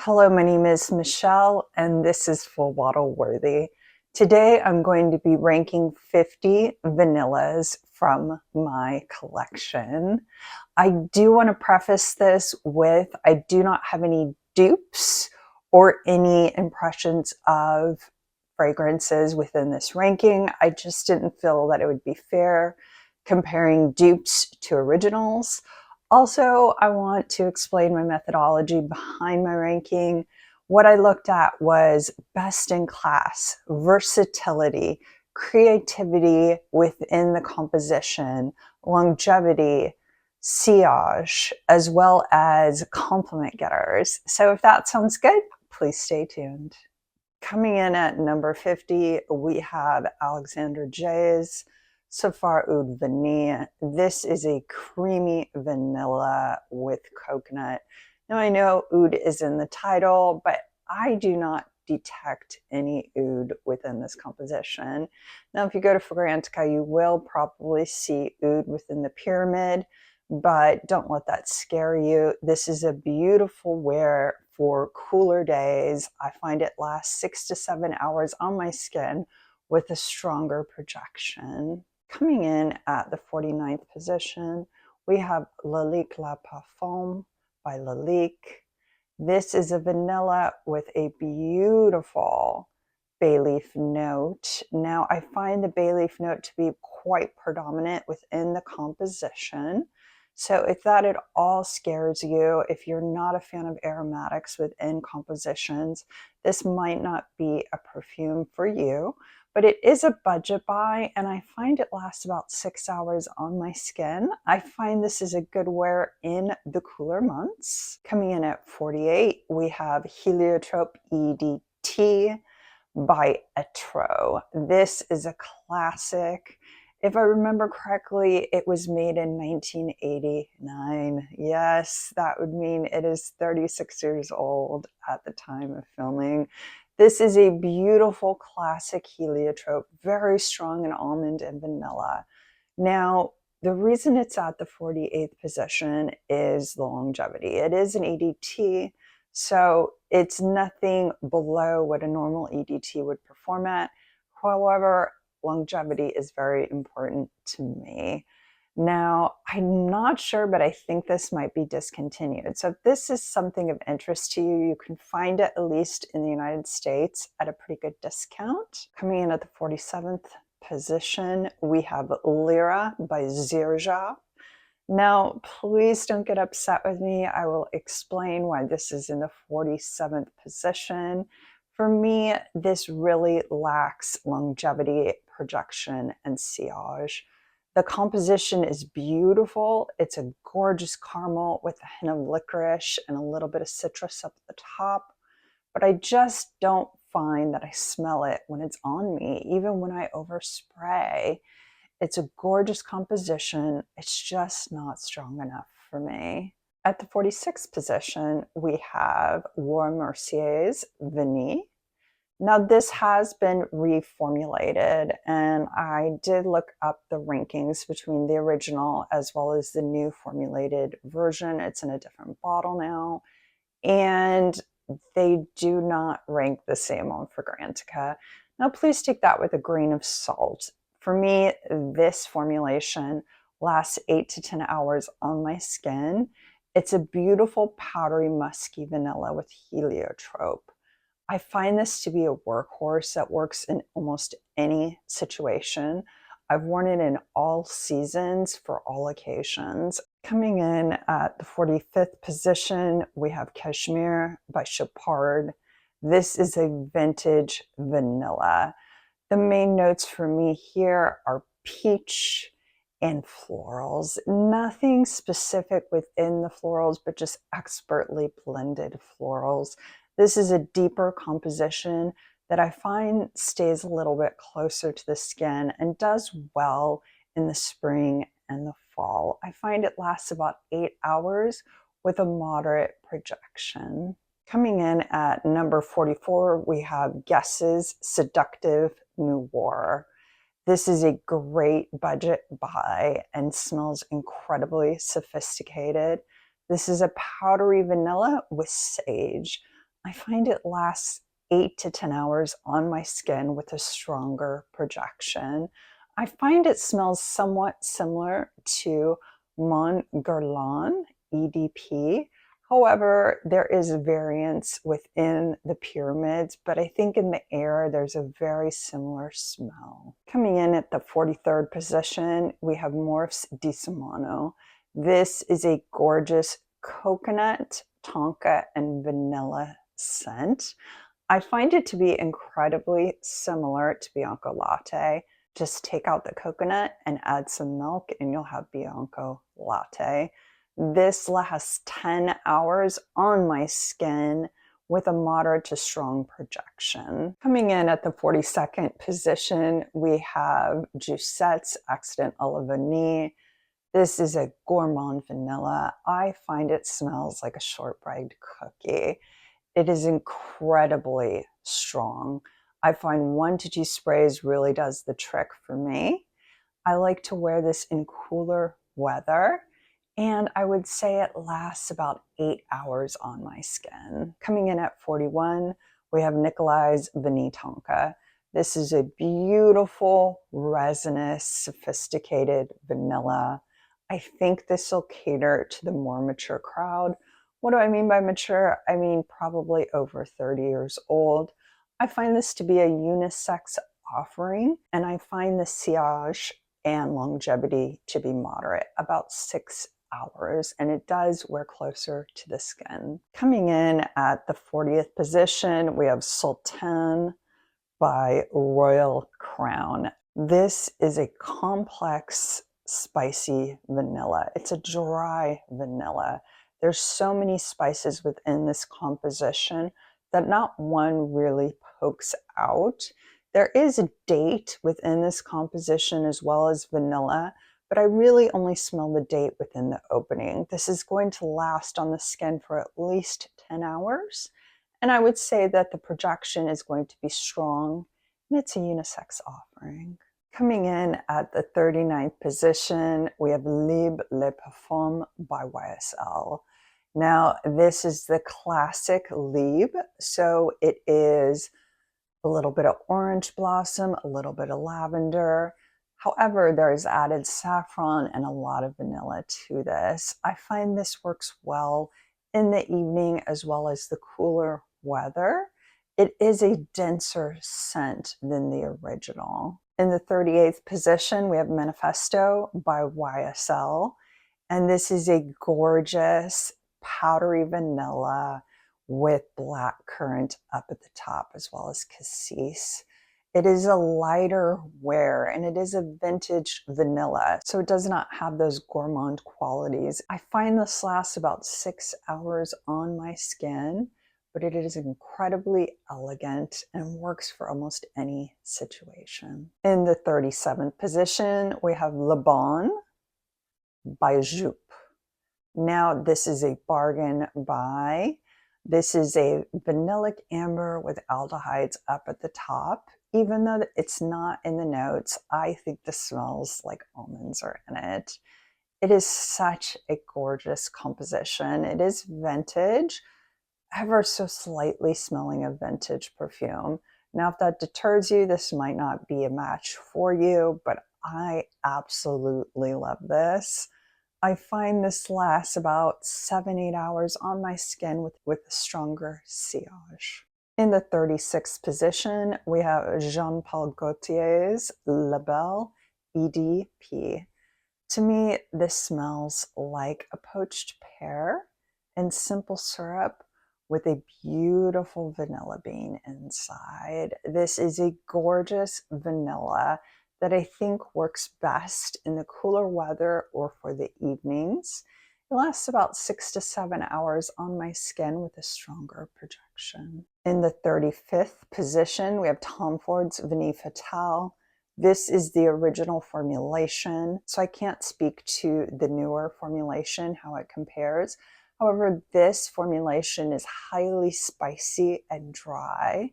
Hello, my name is Michelle, and this is Full Bottle Worthy. Today, I'm going to be ranking 50 vanillas from my collection. I do want to preface this with I do not have any dupes or any impressions of fragrances within this ranking. I just didn't feel that it would be fair comparing dupes to originals. Also, I want to explain my methodology behind my ranking. What I looked at was best in class, versatility, creativity within the composition, longevity, sillage, as well as compliment getters. So if that sounds good, please stay tuned. Coming in at number 50, we have Alexander J's Safar Oud Vene. This is a creamy vanilla with coconut. Now I know oud is in the title, but I do not detect any oud within this composition. Now if you go to Fragrantica, you will probably see oud within the pyramid, but don't let that scare you. This is a beautiful wear for cooler days. I find it lasts 6 to 7 hours on my skin with a stronger projection. Coming in at the 49th position, we have Leik Laa Foam by Leik. This is a vanilla with a beautiful bay leaf note. Now, I find the bay leaf note to be quite predominant within the composition. So if that at all scares you, if you're not a fan of aromatics within compositions, this might not be a perfume for you. But it is a budget buy, and I find it lasts about 6 hours on my skin. I find this is a good wear in the cooler months. Coming in at 48, we have Heliostrope EDT by Etro. This is a classic. If I remember correctly, it was made in 1989. Yes, that would mean it is 36 years old at the time of filming. This is a beautiful classic heliotrope, very strong in almond and vanilla. Now, the reason it's at the 48th position is the longevity. It is an EDT, so it's nothing below what a normal EDT would perform at. However, longevity is very important to me. Now, I'm not sure, but I think this might be discontinued. So if this is something of interest to you, you can find it at least in the United States at a pretty good discount. Coming in at the 47th position, we have Lyra by Zirja. Now, please don't get upset with me. I will explain why this is in the 47th position. For me, this really lacks longevity, projection, and sillage. The composition is beautiful. It's a gorgeous caramel with a hint of licorice and a little bit of citrus up at the top. But I just don't find that I smell it when it's on me, even when I overspray. It's a gorgeous composition. It's just not strong enough for me. At the 46th position, we have Mercier's Vene. Now this has been reformulated, and I did look up the rankings between the original as well as the new formulated version. It's in a different bottle now, and they do not rank the same on Fragrantica. Now please take that with a grain of salt. For me, this formulation lasts 8 to 10 hours on my skin. It's a beautiful powdery musky vanilla with heliotrope. I find this to be a workhorse that works in almost any situation. I've worn it in all seasons for all occasions. Coming in at the 45th position, we have Kashmir by Shapard. This is a vintage vanilla. The main notes for me here are peach and florals. Nothing specific within the florals, but just expertly blended florals. This is a deeper composition that I find stays a little bit closer to the skin and does well in the spring and the fall. I find it lasts about 8 hours with a moderate projection. Coming in at number 44, we have Guess's Seductive New War. This is a great budget buy and smells incredibly sophisticated. This is a powdery vanilla with sage. I find it lasts 8 to 10 hours on my skin with a stronger projection. I find it smells somewhat similar to Mon Guerlain EDP. However, there is variance within the pyramids, but I think in the air there's a very similar smell. Coming in at the 43rd position, we have Morphes Deano. This is a gorgeous coconut, tonka, and vanilla scent. I find it to be incredibly similar to Bianco Latte. Just take out the coconut and add some milk and you'll have Bianco Latte. This lasts 10 hours on my skin with a moderate to strong projection. Coming in at the 42nd position, we have Joussette's Accident à la Vanille. This is a gourmand vanilla. I find it smells like a shortbread cookie. It is incredibly strong. I find 1 to 2 sprays really does the trick for me. I like to wear this in cooler weather, and I would say it lasts about 8 hours on my skin. Coming in at 41, we have Nikolais Vit Tonka. This is a beautiful, resinous, sophisticated vanilla. I think this will cater to the more mature crowd. What do I mean by mature? I mean probably over 30 years old. I find this to be a unisex offering, and I find the sillage and longevity to be moderate, about 6 hours, and it does wear closer to the skin. Coming in at the 40th position, we have Sultan by Royal Crown. This is a complex, spicy vanilla. It's a dry vanilla. There's so many spices within this composition that not one really pokes out. There is a date within this composition as well as vanilla, but I really only smell the date within the opening. This is going to last on the skin for at least 10 hours. And I would say that the projection is going to be strong, and it's a unisex offering. Coming in at the 39th position, we have Leik Laa Foam by YSL. Now, this is the classic Leik, so it is a little bit of orange blossom, a little bit of lavender. However, there is added saffron and a lot of vanilla to this. I find this works well in the evening as well as the cooler weather. It is a denser scent than the original. In the 38th position, we have Manifesto by YSL. And this is a gorgeous powdery vanilla with black currant up at the top as well as cassis. It is a lighter wear and it is a vintage vanilla, so it does not have those gourmand qualities. I find this lasts about 6 hours on my skin, but it is incredibly elegant and works for almost any situation. In the 37th position, we have Lebon by Jupe. Now, this is a bargain buy. This is a vanillic amber with aldehydes up at the top. Even though it's not in the notes, I think this smells like almonds are in it. It is such a gorgeous composition. It is vintage, ever so slightly smelling of vintage perfume. Now, if that deters you, this might not be a match for you, but I absolutely love this. I find this lasts about 7-8 hours on my skin with a stronger sillage. In the 36th position, we have Jean Paul Gaultier's Label EDP. To me, this smells like a poached pear and simple syrup with a beautiful vanilla bean inside. This is a gorgeous vanilla that I think works best in the cooler weather or for the evenings. It lasts about 6 to 7 hours on my skin with a stronger projection. In the 35th position, we have Tom Ford's Vanille Fatale. This is the original formulation, so I can't speak to the newer formulation, how it compares. However, this formulation is highly spicy and dry.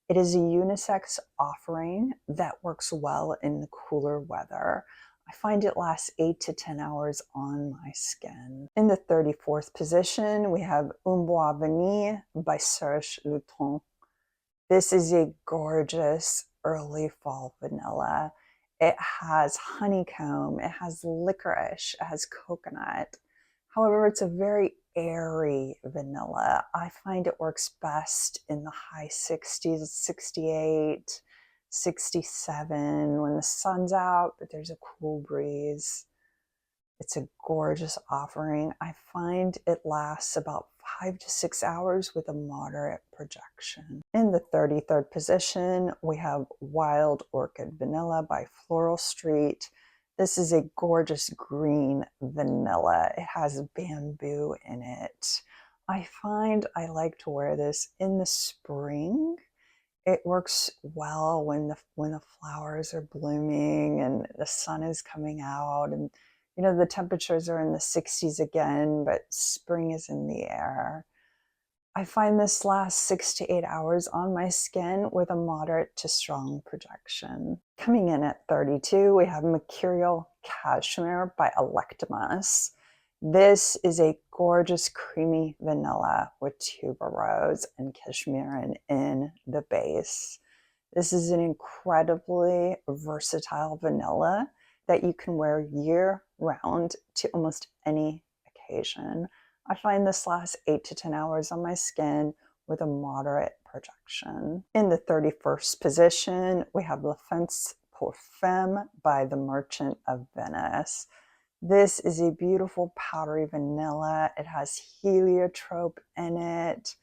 It is a unisex offering that works well in the cooler weather. I find it lasts 8 to 10 hours on my skin. In the 34th position, we have Un Bois Vanille by Serge Lutens. This is a gorgeous early fall vanilla. It has honeycomb, it has licorice, it has coconut. However, it's a very airy vanilla. I find it works best in the high 60s, 68, 67 when the sun's out, but there's a cool breeze. It's a gorgeous offering. I find it lasts about 5 to 6 hours with a moderate projection. In the 33rd position, we have Wild Orchid Vanilla by Floral Street. This is a gorgeous green vanilla. It has bamboo in it. I find I like to wear this in the spring. It works well when the flowers are blooming and the sun is coming out, and the temperatures are in the 60s again, but spring is in the air. I find this lasts 6 to 8 hours on my skin with a moderate to strong projection. Coming in at 32, we have Maerial Cashmere by Electimus. This is a gorgeous creamy vanilla with tuberose and cashmere in the base. This is an incredibly versatile vanilla that you can wear year-round to almost any occasion. I find this lasts 8 to 10 hours on my skin with a moderate projection. In the 31st position, we have La Fence Perfumes by the Merchant of Venice. This is a beautiful powdery vanilla. It has heliotrope in it.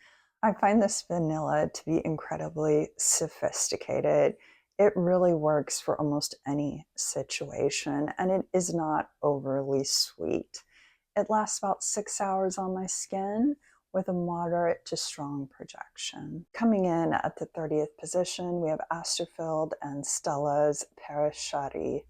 I find this vanilla to be incredibly sophisticated. It really works for almost any situation, and it is not overly sweet. It lasts about 6 hours on my skin with a moderate to strong projection. Coming in at the 30th position, we have Asterfield and Stella's Paris Chari.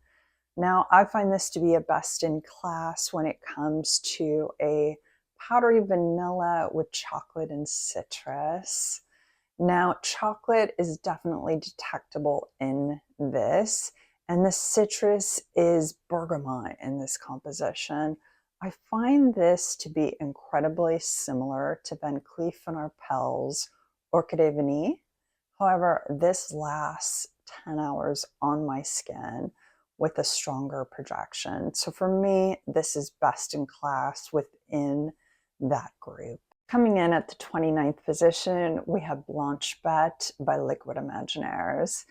Now, I find this to be a best in class when it comes to a powdery vanilla with chocolate and citrus. Now, chocolate is definitely detectable in this, and the citrus is bergamot in this composition. I find this to be incredibly similar to Van Cleef & Arpels Orchidée Vanille. However, this lasts 10 hours on my skin with a stronger projection. So for me, this is best in class within that group. Coming in at the 29th position, we have Blanche Bête by Liquid Imaginaires.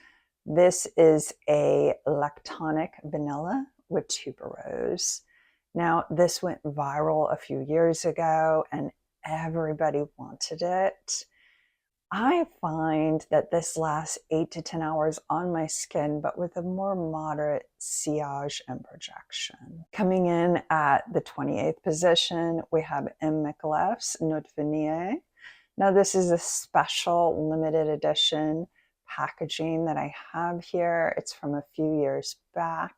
This is a lactonic vanilla with tuberose. Now, this went viral a few years ago and everybody wanted it. I find that this lasts 8 to 10 hours on my skin, but with a more moderate sillage and projection. Coming in at the 28th position, we have M. Nikolais Nota Vanilla. Now, this is a special limited edition packaging that I have here. It's from a few years back.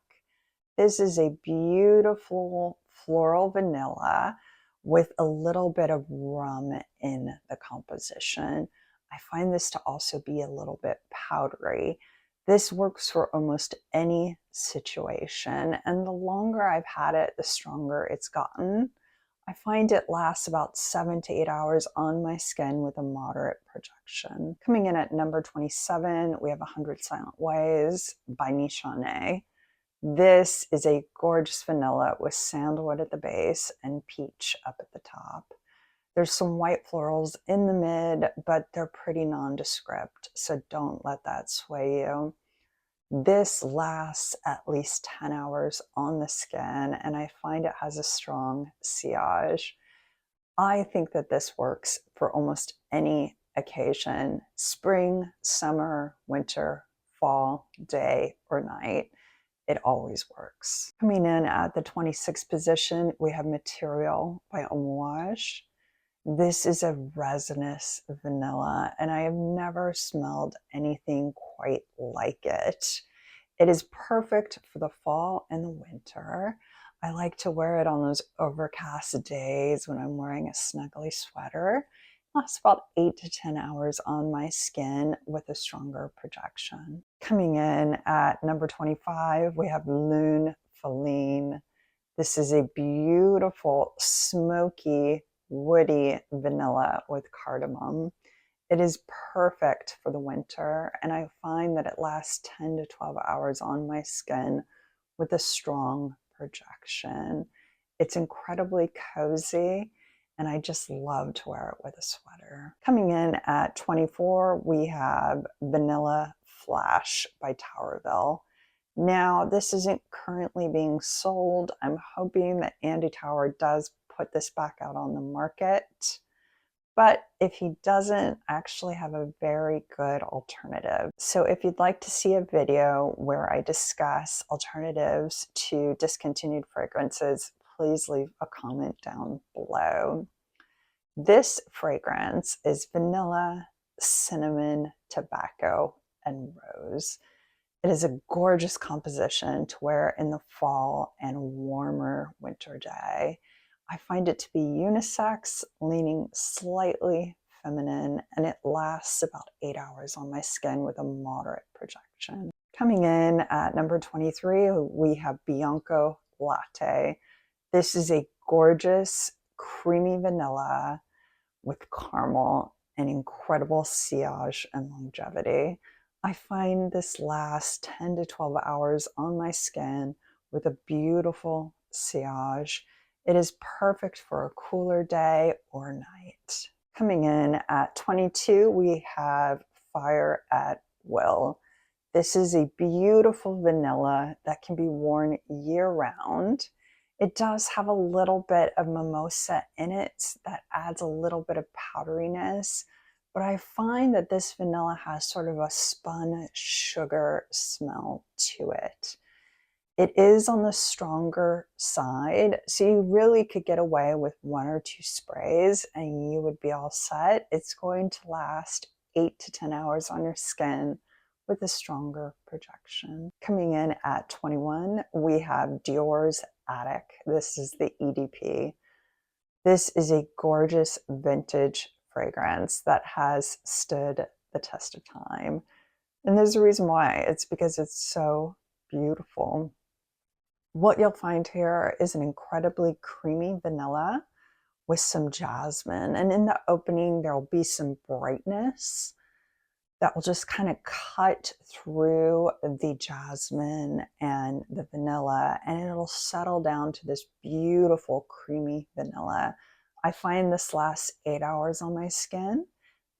This is a beautiful floral vanilla with a little bit of rum in the composition. I find this to also be a little bit powdery. This works for almost any situation, and the longer I've had it, the stronger it's gotten. I find it lasts about 7 to 8 hours on my skin with a moderate projection. Coming in at number 27, we have 100 Silent Ways by Nichane. This is a gorgeous vanilla with sandalwood at the base and peach up at the top. There's some white florals in the mid, but they're pretty nondescript, so don't let that sway you. This lasts at least 10 hours on the skin, and I find it has a strong sillage. I think that this works for almost any occasion: spring, summer, winter, fall, day, or night. It always works. Coming in at the 26th position, we have Material by Homage. This is a resinous vanilla, and I have never smelled anything quite like it. It is perfect for the fall and the winter. I like to wear it on those overcast days when I'm wearing a snuggly sweater. It lasts about 8 to 10 hours on my skin with a stronger projection. Coming in at number 25, we have Lon Feline. This is a beautiful, smoky, woody vanilla with cardamom. It is perfect for the winter, and I find that it lasts 10 to 12 hours on my skin with a strong projection. It's incredibly cozy, and I just love to wear it with a sweater. Coming in at 24, we have Vanilla Flash by Towerville. Now, this isn't currently being sold. I'm hoping that Andy Tower does put this back out on the market. But if he doesn't, I actually have a very good alternative. So if you'd like to see a video where I discuss alternatives to discontinued fragrances, please leave a comment down below. This fragrance is vanilla, cinnamon, tobacco, and rose. It is a gorgeous composition to wear in the fall and warmer winter day. I find it to be unisex, leaning slightly feminine, and it lasts about 8 hours on my skin with a moderate projection. Coming in at number 23, we have Bianco Latte. This is a gorgeous, creamy vanilla with caramel and incredible sillage and longevity. I find this lasts 10 to 12 hours on my skin with a beautiful sillage. It is perfect for a cooler day or night. Coming in at 22, we have Fire at Will. This is a beautiful vanilla that can be worn year-round. It does have a little bit of mimosa in it that adds a little bit of powderiness, but I find that this vanilla has sort of a spun sugar smell to it. It is on the stronger side, so you really could get away with 1 or 2 sprays and you would be all set. It's going to last 8 to 10 hours on your skin with a stronger projection. Coming in at 21, we have Dior's Attic. This is the EDP. This is a gorgeous vintage fragrance that has stood the test of time. And there's a reason why. It's because it's so beautiful. What you'll find here is an incredibly creamy vanilla with some jasmine. And in the opening, there will be some brightness that will just kind of cut through the jasmine and the vanilla, and it'll settle down to this beautiful creamy vanilla. I find this lasts 8 hours on my skin,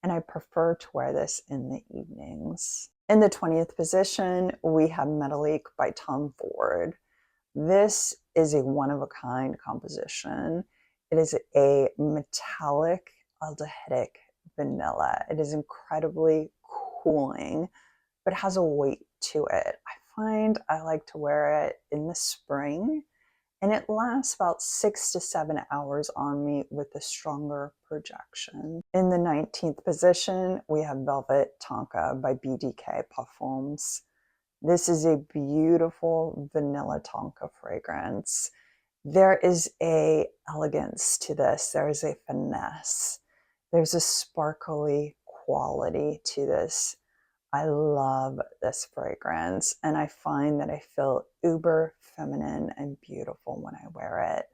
and I prefer to wear this in the evenings. In the 20th position, we have Metallique by Tom Ford. This is a one-of-a-kind composition. It is a metallic aldehydic vanilla. It is incredibly cooling, but has a weight to it. I find I like to wear it in the spring, and it lasts about 6 to 7 hours on me with a stronger projection. In the 19th position, we have Velvet Tonka by BDK Parfums. This is a beautiful vanilla tonka fragrance. There is a elegance to this. There is a finesse. There's a sparkly quality to this. I love this fragrance, and I find that I feel uber feminine and beautiful when I wear it.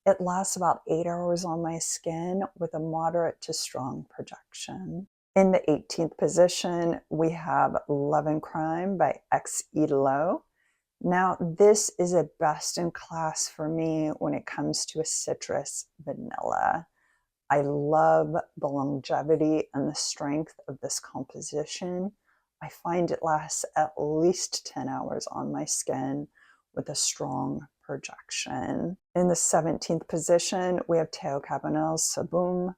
It lasts about 8 hours on my skin with a moderate to strong projection. In the 18th position, we have Love and Crime by X Idolo. Now, this is a best in class for me when it comes to a citrus vanilla. I love the longevity and the strength of this composition. I find it lasts at least 10 hours on my skin with a strong projection. In the 17th position, we have Théo Cabonnel's Saboum.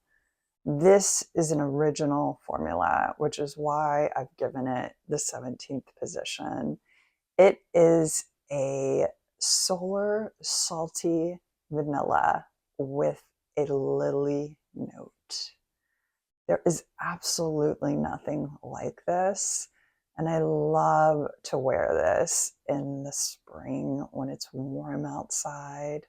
This is an original formula, which is why I've given it the 17th position. It is a solar salty vanilla with a lily note. There is absolutely nothing like this, and I love to wear this in the spring when it's warm outside.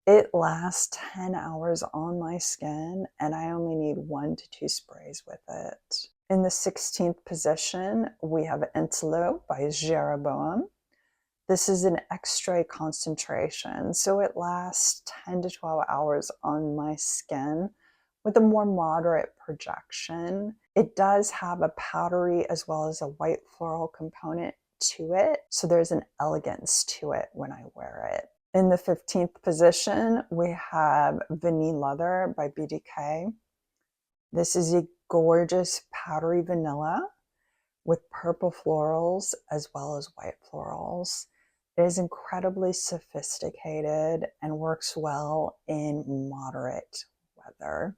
It lasts 10 hours on my skin, and I only need 1 to 2 sprays with it. In the 16th position, we have Initio by Jeroboam. This is an extra concentration, so it lasts 10 to 12 hours on my skin with a more moderate projection. It does have a powdery as well as a white floral component to it, so there's an elegance to it when I wear it. In the 15th position, we have Vanille Leather by BDK. This is a gorgeous powdery vanilla with purple florals as well as white florals. It is incredibly sophisticated and works well in moderate weather.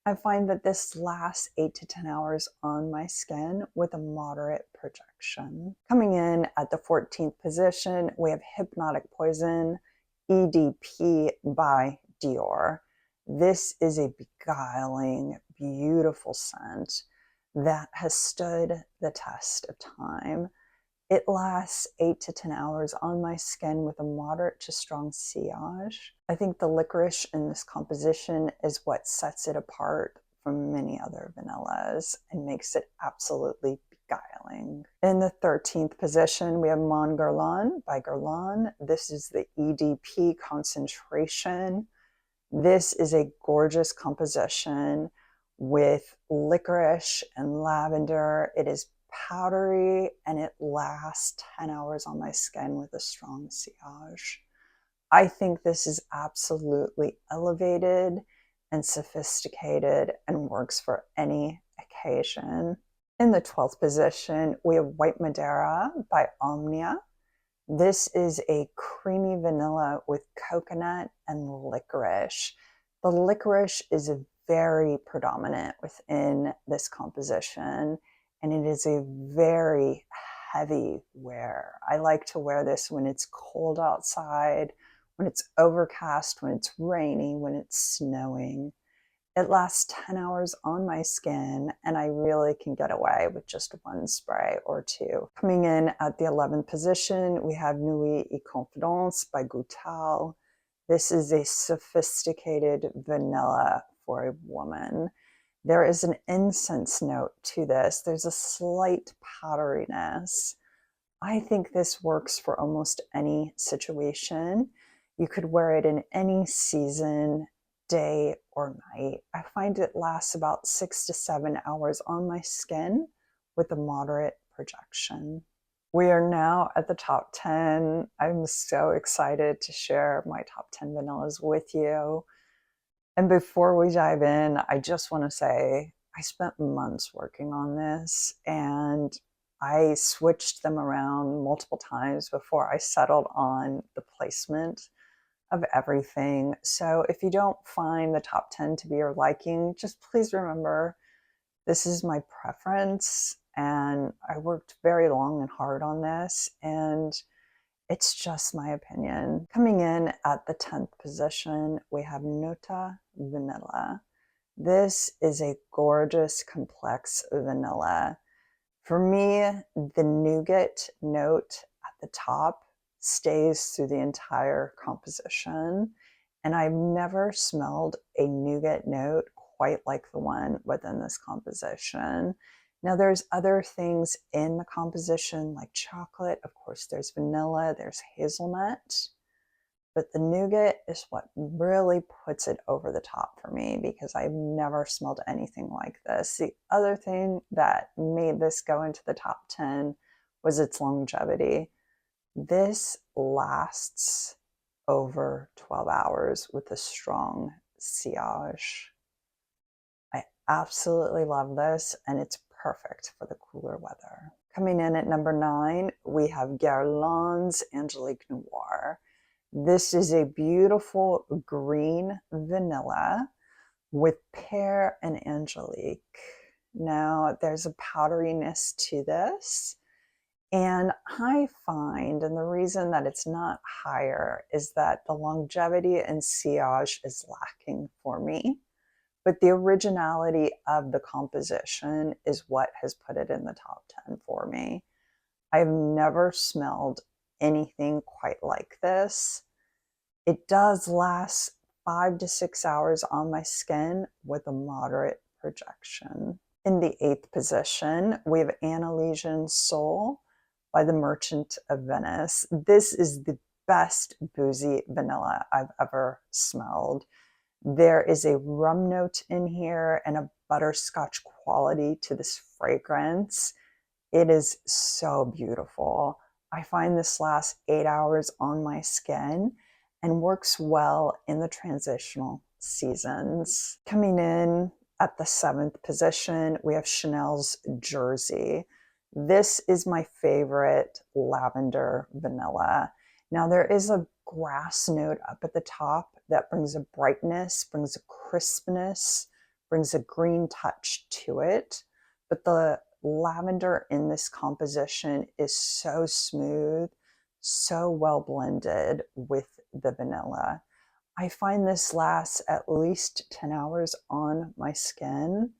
I find that this lasts 8 to 10 hours on my skin with a moderate projection. Coming in at the 14th position, we have Hypnotic Poison EDP by Dior. This is a beguiling, beautiful scent that has stood the test of time. It lasts 8 to 10 hours on my skin with a moderate to strong sillage. I think the licorice in this composition is what sets it apart from many other vanillas and makes it absolutely beguiling. In the 13th position, we have Mon Guerlain by Guerlain. This is the EDP concentration. This is a gorgeous composition with licorice and lavender. It is powdery and it lasts 10 hours on my skin with a strong sillage. I think this is absolutely elevated and sophisticated and works for any occasion. In the 12th position, we have White Madeira by Omnia. This is a creamy vanilla with coconut and licorice. The licorice is very predominant within this composition, and it is a very heavy wear. I like to wear this when it's cold outside, when it's overcast, when it's rainy, when it's snowing. It lasts 10 hours on my skin, and I really can get away with just one spray or two. Coming in at the 11th position, we have Nuit et Confidence by Goutal. This is a sophisticated vanilla for a woman. There is an incense note to this. There's a slight powderiness. I think this works for almost any situation. You could wear it in any season, day or night. I find it lasts about 6 to 7 hours on my skin with a moderate projection. We are now at the top 10. I'm so excited to share my top 10 vanillas with you. And before we dive in, I just want to say I spent months working on this, and I switched them around multiple times before I settled on the placement of everything. So if you don't find the top 10 to be your liking, just please remember this is my preference, and I worked very long and hard on this, and it's just my opinion. Coming in at the 10th position, we have Nota Vanilla. This is a gorgeous, complex vanilla. For me, the nougat note at the top stays through the entire composition, and I've never smelled a nougat note quite like the one within this composition. Now there's other things in the composition like chocolate, of course there's vanilla, there's hazelnut, but the nougat is what really puts it over the top for me because I've never smelled anything like this. The other thing that made this go into the top 10 was its longevity. This lasts over 12 hours with a strong sillage. I absolutely love this, and it's perfect for the cooler weather. Coming in at number 9, we have Guerlain's Angelique Noir. This is a beautiful green vanilla with pear and angelique. Now, there's a powderiness to this, and I find, and the reason that it's not higher is that the longevity and sillage is lacking for me. But the originality of the composition is what has put it in the top 10 for me. I've never smelled anything quite like this. It does last 5 to 6 hours on my skin with a moderate projection. In the 8th position, we have Analan Soul by the Merchant of Venice. This is the best boozy vanilla I've ever smelled. There is a rum note in here and a butterscotch quality to this fragrance. It is so beautiful. I find this lasts 8 hours on my skin and works well in the transitional seasons. Coming in at the 7th position, we have Chanel's Jersey. This is my favorite lavender vanilla. Now there is a grass note up at the top that brings a brightness, brings a crispness, brings a green touch to it. But the lavender in this composition is so smooth, so well blended with the vanilla. I find this lasts at least 10 hours on my skin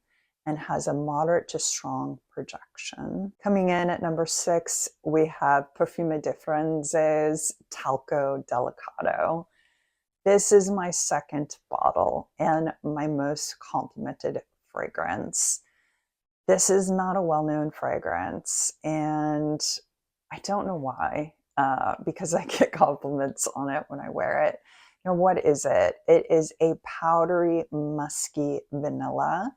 and has a moderate to strong projection. Coming in at number 6, we have Perfume de France's Talco Delicato. This is my second bottle and my most complimented fragrance. This is not a well-known fragrance, and I don't know why, because I get compliments on it when I wear it. Now, what is it? It is a powdery, musky vanilla.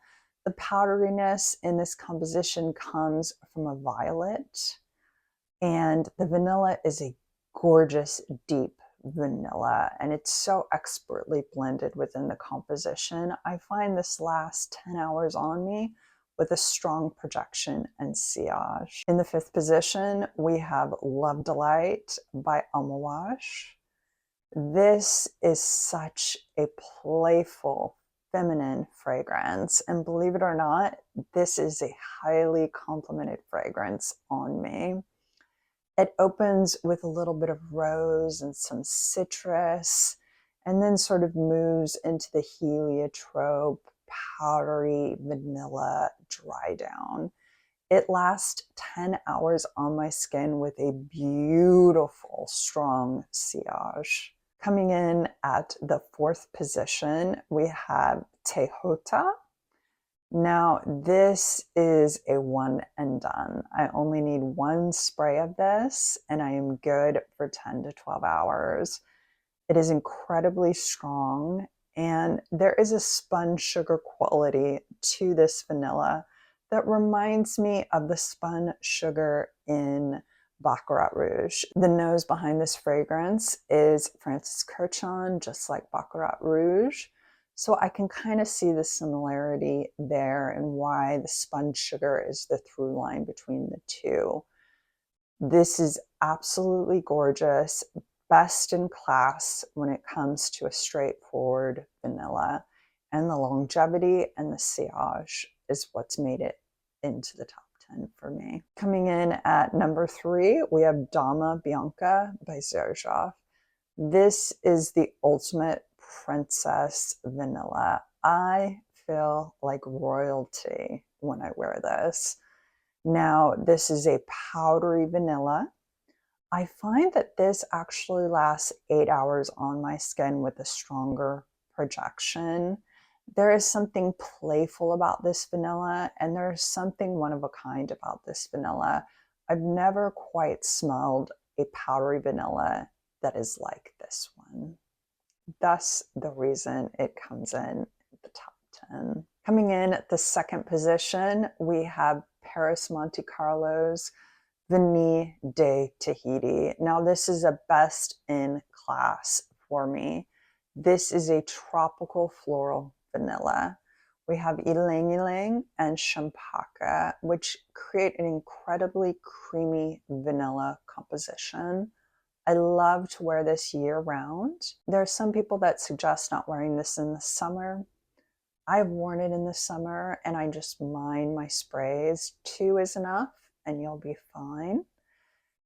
The powderiness in this composition comes from a violet, and the vanilla is a gorgeous, deep vanilla, and it's so expertly blended within the composition. I find this lasts 10 hours on me with a strong projection and sillage. In the 5th position, we have Love Delight by Amouage. This is such a playful, feminine fragrance, and believe it or not, this is a highly complimented fragrance on me. It opens with a little bit of rose and some citrus, and then sort of moves into the heliotrope, powdery vanilla dry down. It lasts 10 hours on my skin with a beautiful, strong sillage. Coming in at the 4th position, we have Tihota. Now, this is a one and done. I only need one spray of this, and I am good for 10 to 12 hours. It is incredibly strong, and there is a spun sugar quality to this vanilla that reminds me of the spun sugar in Baccarat Rouge. The nose behind this fragrance is Francis Kurkdjian, just like Baccarat Rouge. So I can kind of see the similarity there and why the spun sugar is the through line between the two. This is absolutely gorgeous, best in class when it comes to a straightforward vanilla. And the longevity and the sillage is what's made it into the top 10 for me. Coming in at number 3, we have Dhama Bianca by Xerjoff. This is the ultimate princess vanilla. I feel like royalty when I wear this. Now, this is a powdery vanilla. I find that this actually lasts 8 hours on my skin with a stronger projection. There is something playful about this vanilla, and there's something one of a kind about this vanilla. I've never quite smelled a powdery vanilla that is like this one. Thus, the reason it comes in the top 10. Coming in at the 2nd position, we have Paris Monte Carlo's Vanille de Tahiti. Now, this is a best in class for me. This is a tropical floral vanilla. We have Ylang Ylang and Champaca, which create an incredibly creamy vanilla composition. I love to wear this year round. There are some people that suggest not wearing this in the summer. I've worn it in the summer and I just mind my sprays. 2 is enough and you'll be fine.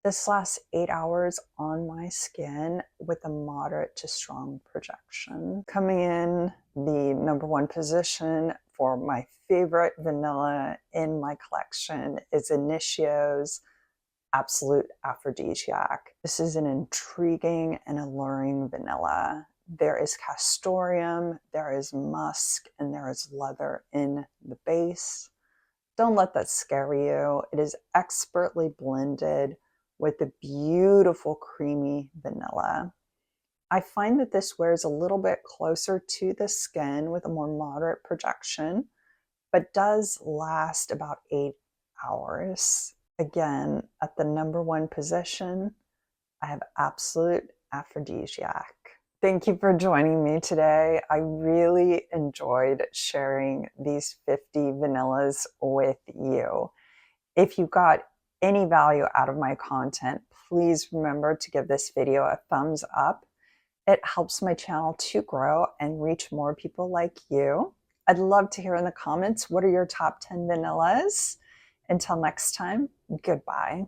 This lasts 8 hours on my skin with a moderate to strong projection. Coming in the number 1 position for my favorite vanilla in my collection is Initio's Absolute Aphrodisiac. This is an intriguing and alluring vanilla. There is castoreum, there is musk, and there is leather in the base. Don't let that scare you. It is expertly blended with the beautiful creamy vanilla. I find that this wears a little bit closer to the skin with a more moderate projection, but does last about 8 hours. Again, at the #1 position, I have Absolute Aphrodisiac. Thank you for joining me today. I really enjoyed sharing these 50 vanillas with you. If you got any value out of my content, please remember to give this video a thumbs up. It helps my channel to grow and reach more people like you. I'd love to hear in the comments, what are your top 10 vanillas? Until next time, goodbye.